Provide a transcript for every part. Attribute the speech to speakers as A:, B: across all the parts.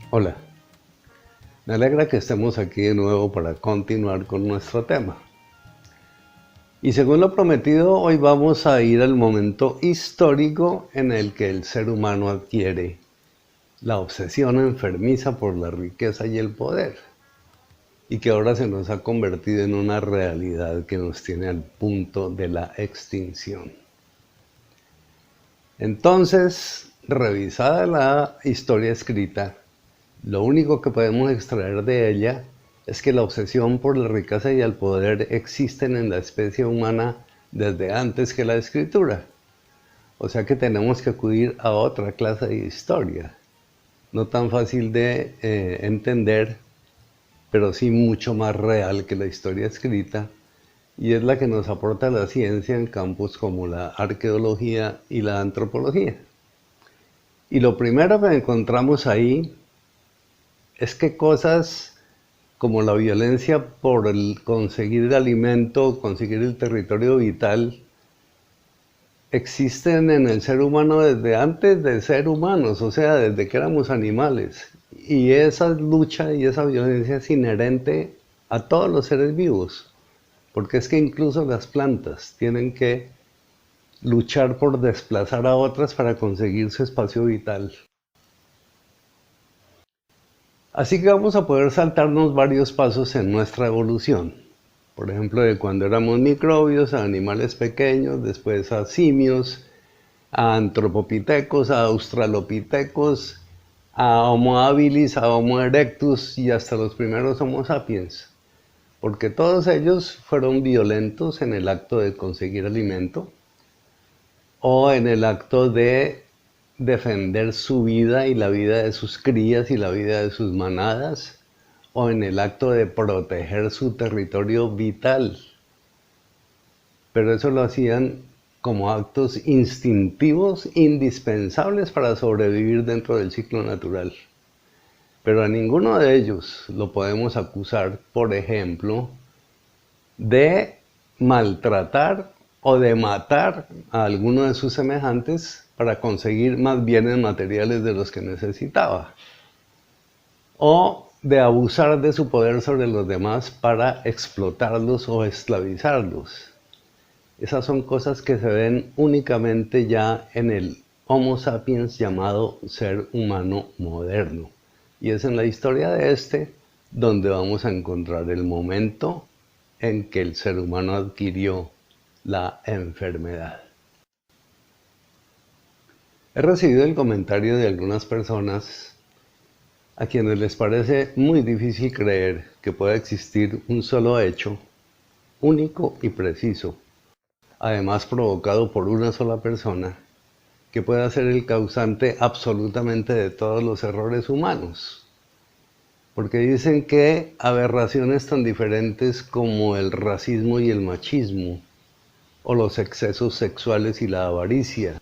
A: Hola, me alegra que estemos aquí de nuevo para continuar con nuestro tema. Y según lo prometido, hoy vamos a ir al momento histórico en el que el ser humano adquiere la obsesión enfermiza por la riqueza y el poder, y que ahora se nos ha convertido en una realidad que nos tiene al punto de la extinción. Entonces, revisada la historia escrita, lo único que podemos extraer de ella es que la obsesión por la riqueza y el poder existen en la especie humana desde antes que la escritura. O sea que tenemos que acudir a otra clase de historia, no tan fácil de entender, pero sí mucho más real que la historia escrita, y es la que nos aporta la ciencia en campos como la arqueología y la antropología. Y lo primero que encontramos ahí es que cosas como la violencia por el conseguir el alimento, conseguir el territorio vital, existen en el ser humano desde antes de ser humanos, o sea, desde que éramos animales. Y esa lucha y esa violencia es inherente a todos los seres vivos, porque es que incluso las plantas tienen que luchar por desplazar a otras para conseguir su espacio vital. Así que vamos a poder saltarnos varios pasos en nuestra evolución. Por ejemplo, de cuando éramos microbios a animales pequeños, después a simios, a antropopithecos, a australopithecos, a Homo habilis, a Homo erectus y hasta los primeros Homo sapiens. Porque todos ellos fueron violentos en el acto de conseguir alimento o en el acto de defender su vida y la vida de sus crías y la vida de sus manadas, o en el acto de proteger su territorio vital. Pero eso lo hacían como actos instintivos indispensables para sobrevivir dentro del ciclo natural. Pero a ninguno de ellos lo podemos acusar, por ejemplo, de maltratar o de matar a alguno de sus semejantes para conseguir más bienes materiales de los que necesitaba, o de abusar de su poder sobre los demás para explotarlos o esclavizarlos. Esas son cosas que se ven únicamente ya en el Homo sapiens llamado ser humano moderno. Y es en la historia de este donde vamos a encontrar el momento en que el ser humano adquirió la enfermedad. He recibido el comentario de algunas personas a quienes les parece muy difícil creer que pueda existir un solo hecho, único y preciso, además provocado por una sola persona, que pueda ser el causante absolutamente de todos los errores humanos. Porque dicen que aberraciones tan diferentes como el racismo y el machismo, o los excesos sexuales y la avaricia,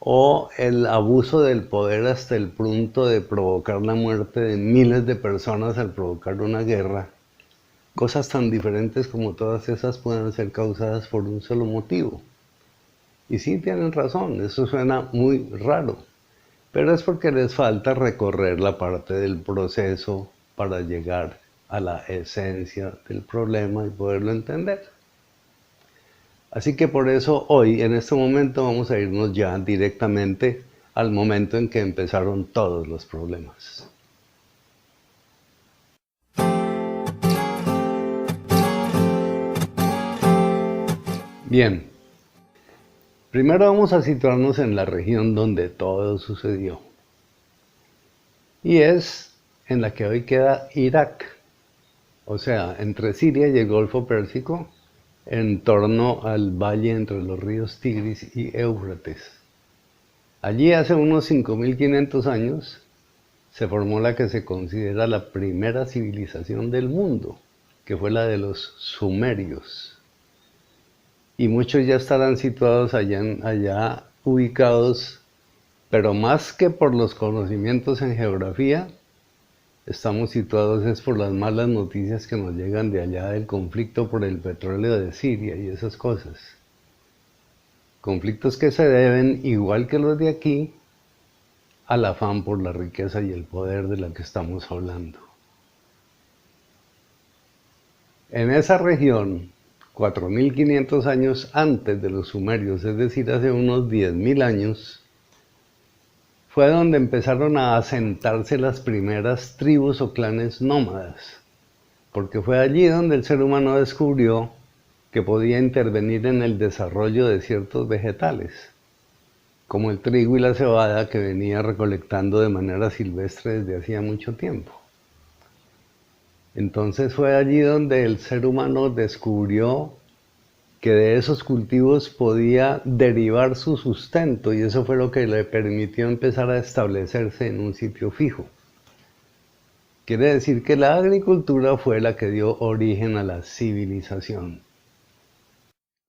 A: o el abuso del poder hasta el punto de provocar la muerte de miles de personas al provocar una guerra, cosas tan diferentes como todas esas pueden ser causadas por un solo motivo. Y sí tienen razón, eso suena muy raro, pero es porque les falta recorrer la parte del proceso para llegar a la esencia del problema y poderlo entender. Así que por eso hoy, en este momento, vamos a irnos ya directamente al momento en que empezaron todos los problemas. Bien, primero vamos a situarnos en la región donde todo sucedió. Y es en la que hoy queda Irak, o sea, entre Siria y el Golfo Pérsico, en torno al valle entre los ríos Tigris y Éufrates. Allí hace unos 5.500 años se formó la que se considera la primera civilización del mundo, que fue la de los sumerios. Y muchos ya estarán situados allá ubicados, pero más que por los conocimientos en geografía, estamos situados es por las malas noticias que nos llegan de allá del conflicto por el petróleo de Siria y esas cosas. Conflictos que se deben, igual que los de aquí, al afán por la riqueza y el poder de la que estamos hablando. En esa región, 4.500 años antes de los sumerios, es decir, hace unos 10.000 años, fue donde empezaron a asentarse las primeras tribus o clanes nómadas, porque fue allí donde el ser humano descubrió que podía intervenir en el desarrollo de ciertos vegetales, como el trigo y la cebada que venía recolectando de manera silvestre desde hacía mucho tiempo. Entonces fue allí donde el ser humano descubrió que de esos cultivos podía derivar su sustento, y eso fue lo que le permitió empezar a establecerse en un sitio fijo. Quiere decir que la agricultura fue la que dio origen a la civilización.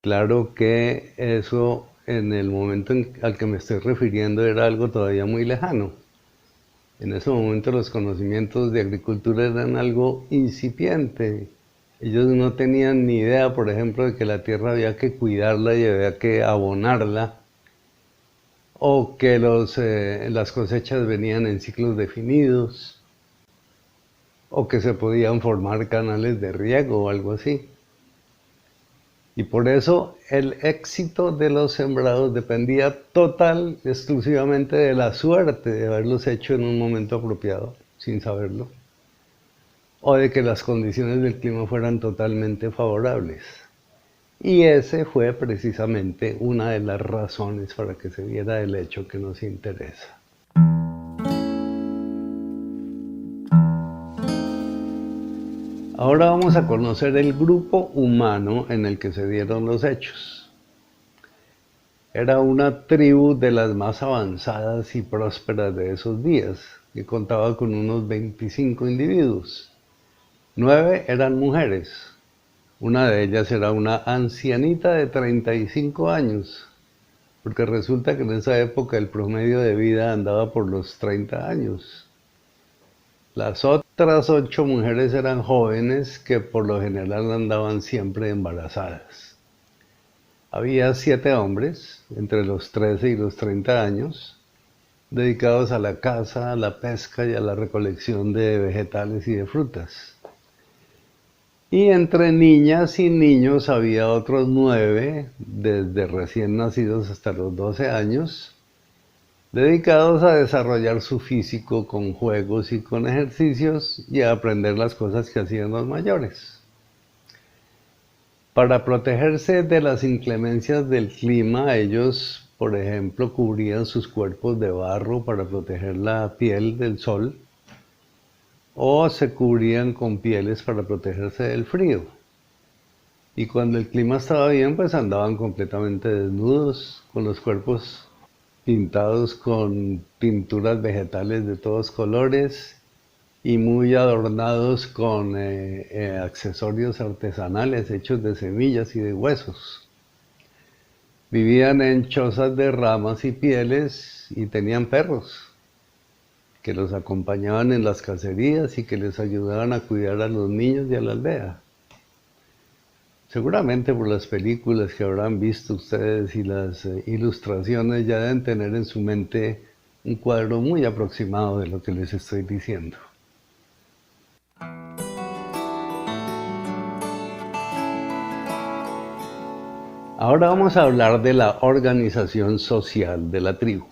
A: Claro que eso en el momento al que me estoy refiriendo era algo todavía muy lejano. En ese momento los conocimientos de agricultura eran algo incipiente. Ellos no tenían ni idea, por ejemplo, de que la tierra había que cuidarla y había que abonarla, o que las cosechas venían en ciclos definidos, o que se podían formar canales de riego o algo así. Y por eso el éxito de los sembrados dependía total, exclusivamente de la suerte de haberlos hecho en un momento apropiado, sin saberlo, o de que las condiciones del clima fueran totalmente favorables. Y ese fue precisamente una de las razones para que se diera el hecho que nos interesa. Ahora vamos a conocer el grupo humano en el que se dieron los hechos. Era una tribu de las más avanzadas y prósperas de esos días, que contaba con unos 25 individuos. 9 eran mujeres. Una de ellas era una ancianita de 35 años, porque resulta que en esa época el promedio de vida andaba por los 30 años. Las otras 8 mujeres eran jóvenes que por lo general andaban siempre embarazadas. Había 7 hombres, entre los 13 y los 30 años, dedicados a la caza, a la pesca y a la recolección de vegetales y de frutas. Y entre niñas y niños había otros 9, desde recién nacidos hasta los 12 años, dedicados a desarrollar su físico con juegos y con ejercicios y a aprender las cosas que hacían los mayores. Para protegerse de las inclemencias del clima, ellos, por ejemplo, cubrían sus cuerpos de barro para proteger la piel del sol, o se cubrían con pieles para protegerse del frío. Y cuando el clima estaba bien, pues andaban completamente desnudos, con los cuerpos pintados con pinturas vegetales de todos colores y muy adornados con accesorios artesanales hechos de semillas y de huesos. Vivían en chozas de ramas y pieles y tenían perros que los acompañaban en las cacerías y que les ayudaban a cuidar a los niños y a la aldea. Seguramente por las películas que habrán visto ustedes y las ilustraciones ya deben tener en su mente un cuadro muy aproximado de lo que les estoy diciendo. Ahora vamos a hablar de la organización social de la tribu.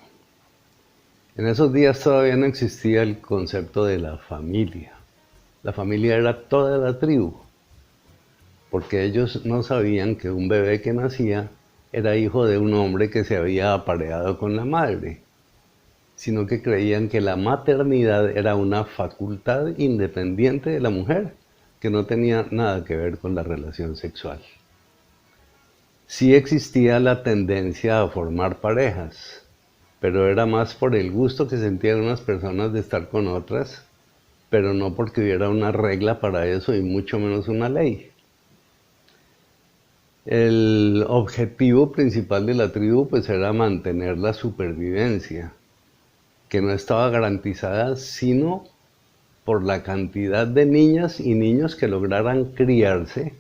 A: En esos días todavía no existía el concepto de la familia. La familia era toda la tribu, porque ellos no sabían que un bebé que nacía era hijo de un hombre que se había apareado con la madre, sino que creían que la maternidad era una facultad independiente de la mujer, que no tenía nada que ver con la relación sexual. Sí existía la tendencia a formar parejas, pero era más por el gusto que sentían unas personas de estar con otras, pero no porque hubiera una regla para eso y mucho menos una ley. El objetivo principal de la tribu pues era mantener la supervivencia, que no estaba garantizada sino por la cantidad de niñas y niños que lograran criarse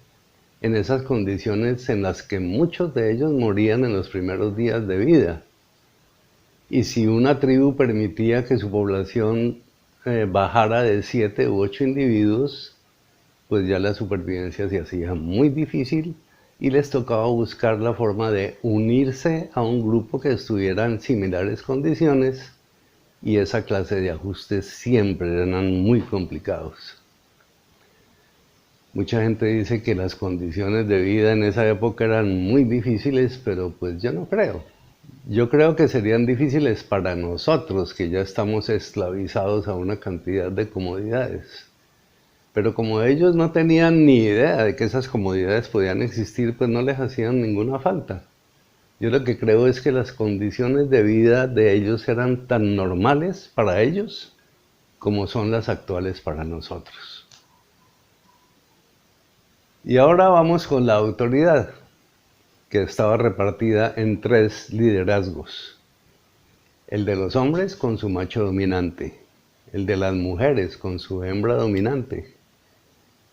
A: en esas condiciones en las que muchos de ellos morían en los primeros días de vida. Y si una tribu permitía que su población bajara de 7 u 8 individuos, pues ya la supervivencia se hacía muy difícil y les tocaba buscar la forma de unirse a un grupo que estuviera en similares condiciones, y esa clase de ajustes siempre eran muy complicados. Mucha gente dice que las condiciones de vida en esa época eran muy difíciles, pero pues yo no creo. Yo creo que serían difíciles para nosotros, que ya estamos esclavizados a una cantidad de comodidades. Pero como ellos no tenían ni idea de que esas comodidades podían existir, pues no les hacían ninguna falta. Yo lo que creo es que las condiciones de vida de ellos eran tan normales para ellos como son las actuales para nosotros. Y ahora vamos con la autoridad, que estaba repartida en 3 liderazgos. El de los hombres con su macho dominante, el de las mujeres con su hembra dominante,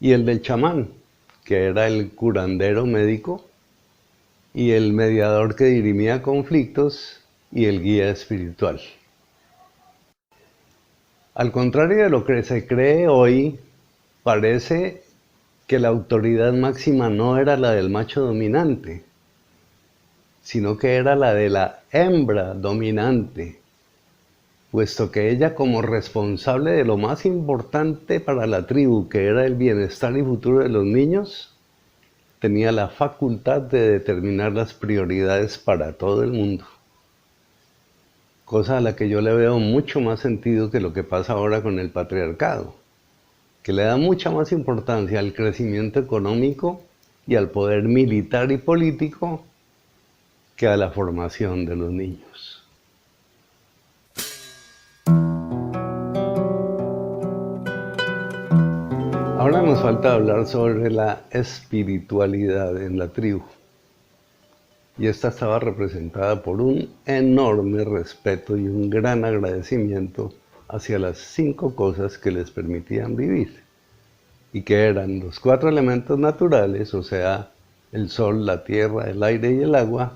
A: y el del chamán, que era el curandero médico, y el mediador que dirimía conflictos, y el guía espiritual. Al contrario de lo que se cree hoy, parece que la autoridad máxima no era la del macho dominante, sino que era la de la hembra dominante, puesto que ella, como responsable de lo más importante para la tribu, que era el bienestar y futuro de los niños, tenía la facultad de determinar las prioridades para todo el mundo. Cosa a la que yo le veo mucho más sentido que lo que pasa ahora con el patriarcado, que le da mucha más importancia al crecimiento económico y al poder militar y político que a la formación de los niños. Ahora nos falta hablar sobre la espiritualidad en la tribu. Y esta estaba representada por un enorme respeto y un gran agradecimiento hacia las 5 cosas que les permitían vivir, y que eran los 4 elementos naturales, o sea, el sol, la tierra, el aire y el agua,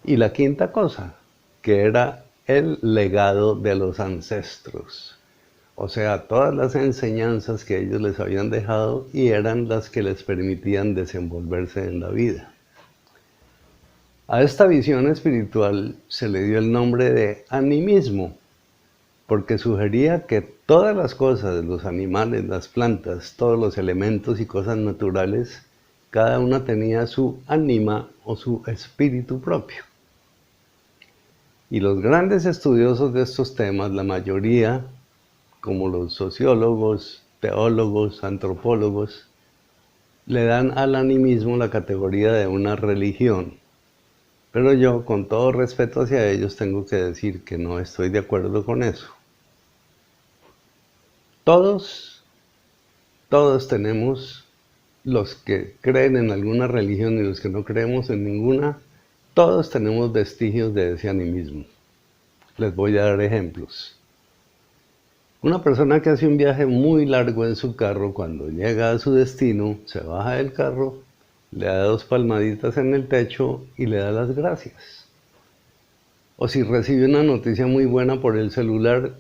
A: y la 5ª cosa, que era el legado de los ancestros, o sea, todas las enseñanzas que ellos les habían dejado y eran las que les permitían desenvolverse en la vida. A esta visión espiritual se le dio el nombre de animismo, porque sugería que todas las cosas, los animales, las plantas, todos los elementos y cosas naturales, cada una tenía su ánima o su espíritu propio. Y los grandes estudiosos de estos temas, la mayoría, como los sociólogos, teólogos, antropólogos, le dan al animismo la categoría de una religión. Pero yo, con todo respeto hacia ellos, tengo que decir que no estoy de acuerdo con eso. Todos tenemos, los que creen en alguna religión y los que no creemos en ninguna, todos tenemos vestigios de ese animismo. Les voy a dar ejemplos. Una persona que hace un viaje muy largo en su carro, cuando llega a su destino, se baja del carro, le da 2 palmaditas en el techo y le da las gracias. O si recibe una noticia muy buena por el celular,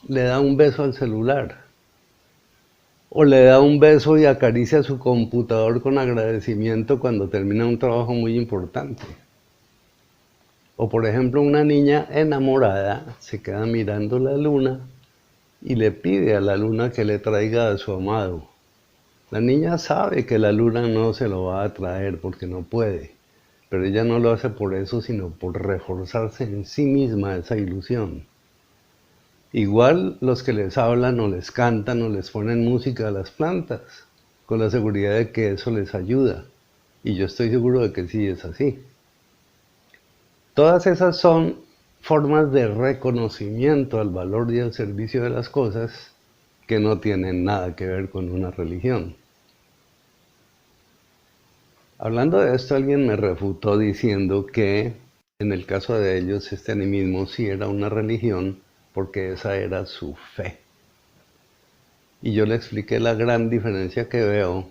A: le da un beso al celular. O le da un beso y acaricia su computador con agradecimiento cuando termina un trabajo muy importante. O por ejemplo, una niña enamorada se queda mirando la luna y le pide a la luna que le traiga a su amado. La niña sabe que la luna no se lo va a traer porque no puede, pero ella no lo hace por eso, sino por reforzarse en sí misma esa ilusión. Igual los que les hablan o les cantan o les ponen música a las plantas, con la seguridad de que eso les ayuda. Y yo estoy seguro de que sí es así. Todas esas son formas de reconocimiento al valor y al servicio de las cosas que no tienen nada que ver con una religión. Hablando de esto, alguien me refutó diciendo que en el caso de ellos este animismo sí era una religión porque esa era su fe. Y yo le expliqué la gran diferencia que veo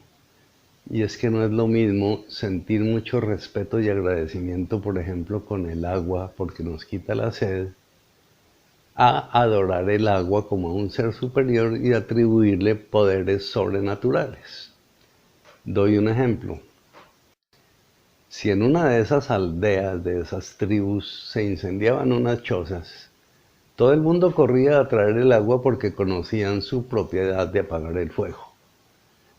A: Y es que no es lo mismo sentir mucho respeto y agradecimiento, por ejemplo, con el agua porque nos quita la sed, a adorar el agua como un ser superior y atribuirle poderes sobrenaturales. Doy un ejemplo. Si en una de esas aldeas, de esas tribus, se incendiaban unas chozas, todo el mundo corría a traer el agua porque conocían su propiedad de apagar el fuego.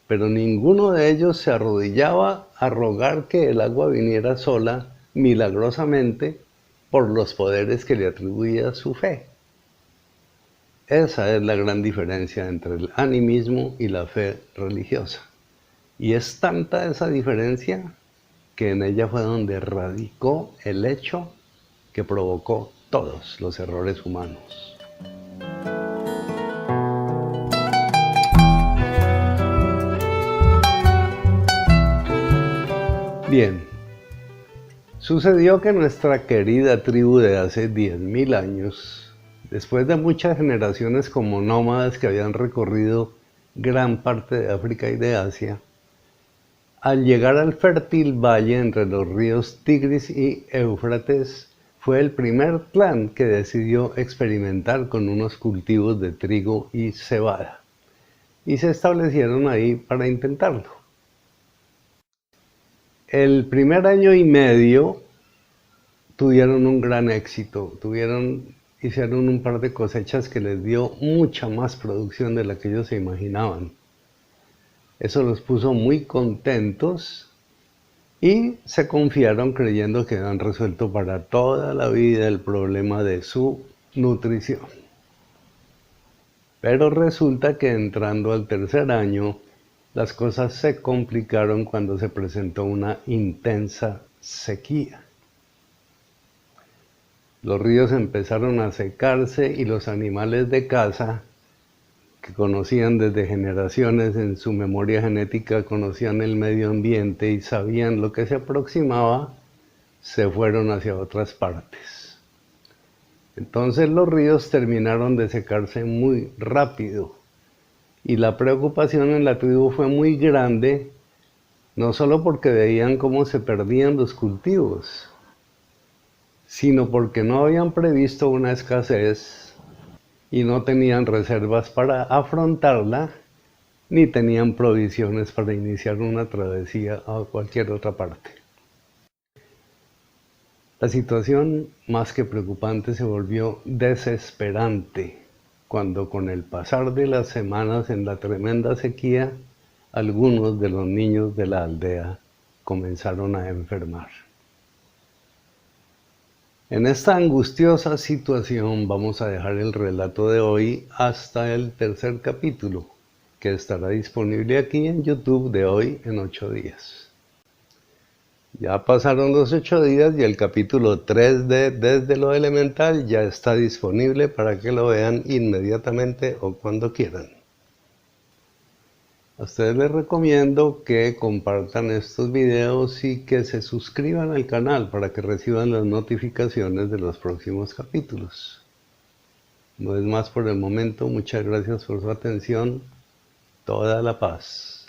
A: Pero ninguno de ellos se arrodillaba a rogar que el agua viniera sola, milagrosamente, por los poderes que le atribuía su fe. Esa es la gran diferencia entre el animismo y la fe religiosa. Y es tanta esa diferencia que en ella fue donde radicó el hecho que provocó todos los errores humanos. Bien, sucedió que nuestra querida tribu de hace 10.000 años, después de muchas generaciones como nómadas que habían recorrido gran parte de África y de Asia, al llegar al fértil valle entre los ríos Tigris y Éufrates, fue el primer clan que decidió experimentar con unos cultivos de trigo y cebada, y se establecieron ahí para intentarlo. El primer año y medio tuvieron un gran éxito, hicieron un par de cosechas que les dio mucha más producción de la que ellos se imaginaban. Eso los puso muy contentos y se confiaron creyendo que habían resuelto para toda la vida el problema de su nutrición. Pero resulta que entrando al tercer año, las cosas se complicaron cuando se presentó una intensa sequía. Los ríos empezaron a secarse y los animales de caza, que conocían desde generaciones en su memoria genética, conocían el medio ambiente y sabían lo que se aproximaba, se fueron hacia otras partes. Entonces los ríos terminaron de secarse muy rápido y la preocupación en la tribu fue muy grande, no solo porque veían cómo se perdían los cultivos, sino porque no habían previsto una escasez y no tenían reservas para afrontarla, ni tenían provisiones para iniciar una travesía a cualquier otra parte. La situación, más que preocupante, se volvió desesperante cuando, con el pasar de las semanas en la tremenda sequía, algunos de los niños de la aldea comenzaron a enfermar. En esta angustiosa situación vamos a dejar el relato de hoy hasta el tercer capítulo, que estará disponible aquí en YouTube de hoy en 8 días. Ya pasaron los 8 días y el capítulo 3 de Desde lo Elemental ya está disponible para que lo vean inmediatamente o cuando quieran. A ustedes les recomiendo que compartan estos videos y que se suscriban al canal para que reciban las notificaciones de los próximos capítulos. No es más por el momento, muchas gracias por su atención, toda la paz.